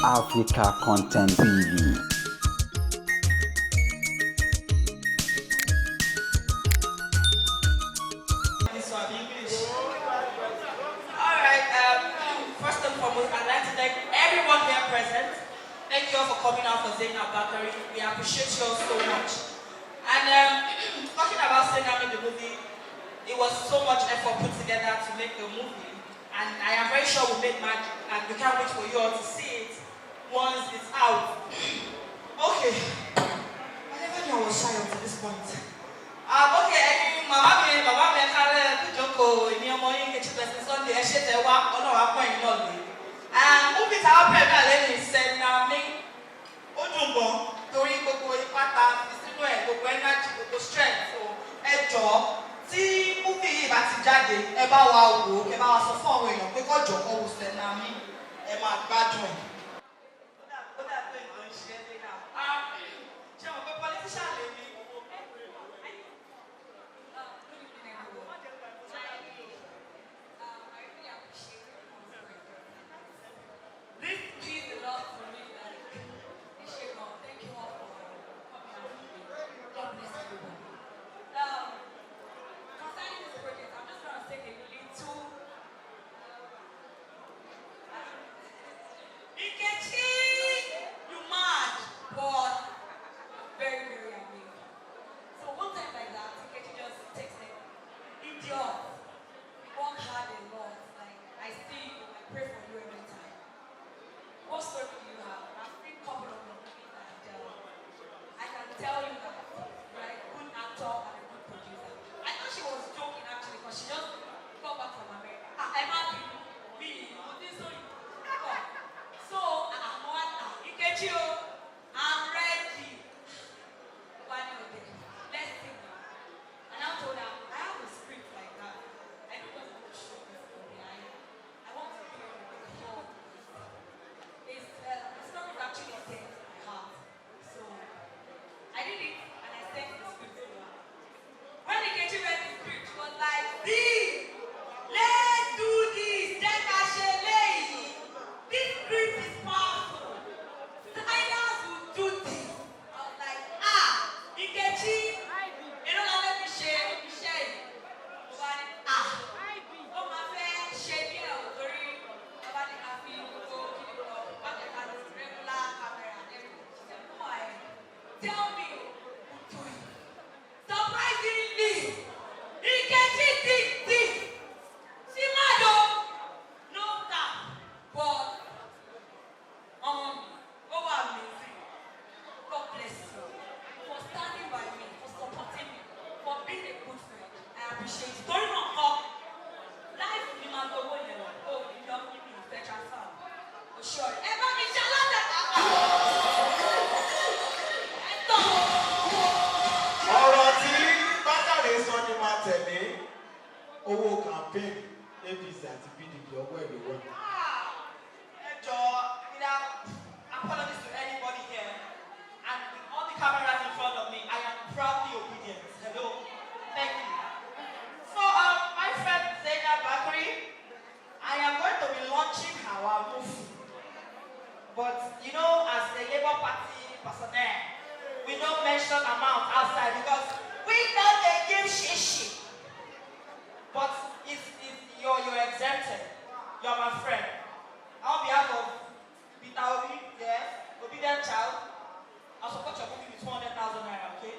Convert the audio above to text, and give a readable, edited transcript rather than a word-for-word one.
Africa Content TV. First and foremost, I'd like to thank everyone here present. Thank you all for coming out for Zainab, Bakare. We appreciate you all so much. And talking about Zainab in the movie, it was so much effort put together to make the movie. And I am very sure we made magic, and we can't wait for you all to see it once it's out. Okay. I never knew I was shy up to this point. Okay, Mama, Joko, Nkechi, Sunday, movie our premier said, now me, Ojumbo, Tori, Boko, Ipata, energy, Boko strength, so, tí movie bá ti jáde ẹ bá wa wò ẹ bá wa sọ fún àwọn èèyàn pé kọjọ kọ wò sẹ náà mi ẹ máa gbádùn ẹ. ó dà pé nǹkan ṣe é lé náà. ṣé mo pé politician lè ní. This means a lot for me. Thank you all for coming out. God bless everybody. Concerning this project, I'm just going to take a little. Nkechi, you mad, but very, very amazing. So one time like that, Nkechi just texted, idiot, work hard a lot. Like, I see you, I pray for you every time. What story do you have? I've seen a couple of them, and I can tell you that you're a good actor and a good producer. I thought she was joking actually, because she just got back from America. I'm happy. Me, so I'm one. Nkechi, I'm ready. Let's sing now. And I told her, I have a script like that. I don't want to show this story. I want to be on the whole. The story is actually dear to my heart. So I did it and I sent the script to her. When Nkechi read the script, she was like, let's do this. This script is powerful. Zainab will do this. I was like, Nkechi, you don't know let me share. Oh my friend, share here. Nobody can feel go keep it up. What they can is regular camera and everything. She said, no, tell me who do it. Surprisingly, Nkechi did this. See, madam, no doubt, but amazing. God bless you for standing by me, for supporting me, for being a good friend. I appreciate it. Don't know how life in my go you don't give me the transfer. For sure. Ever be ọ̀rọ̀ tí Bakare sọ ni máa tẹ̀lé owó campaign APC àti PDP ọwọ́ ẹ̀ ló wà. Without apologies to anybody here, and with all the cameras in front of me, I am proudly obedient. Hello, thank you. So, my friend Zainab Bakare, I am going to be launching our movie. But you know, as the Labour Party personnel, we don't mention amount outside because we know they give shishi. But you're exempted. You're my friend. On behalf of Peter Obi, yes, obedient child, I'll support your movie with 200,000 naira, okay?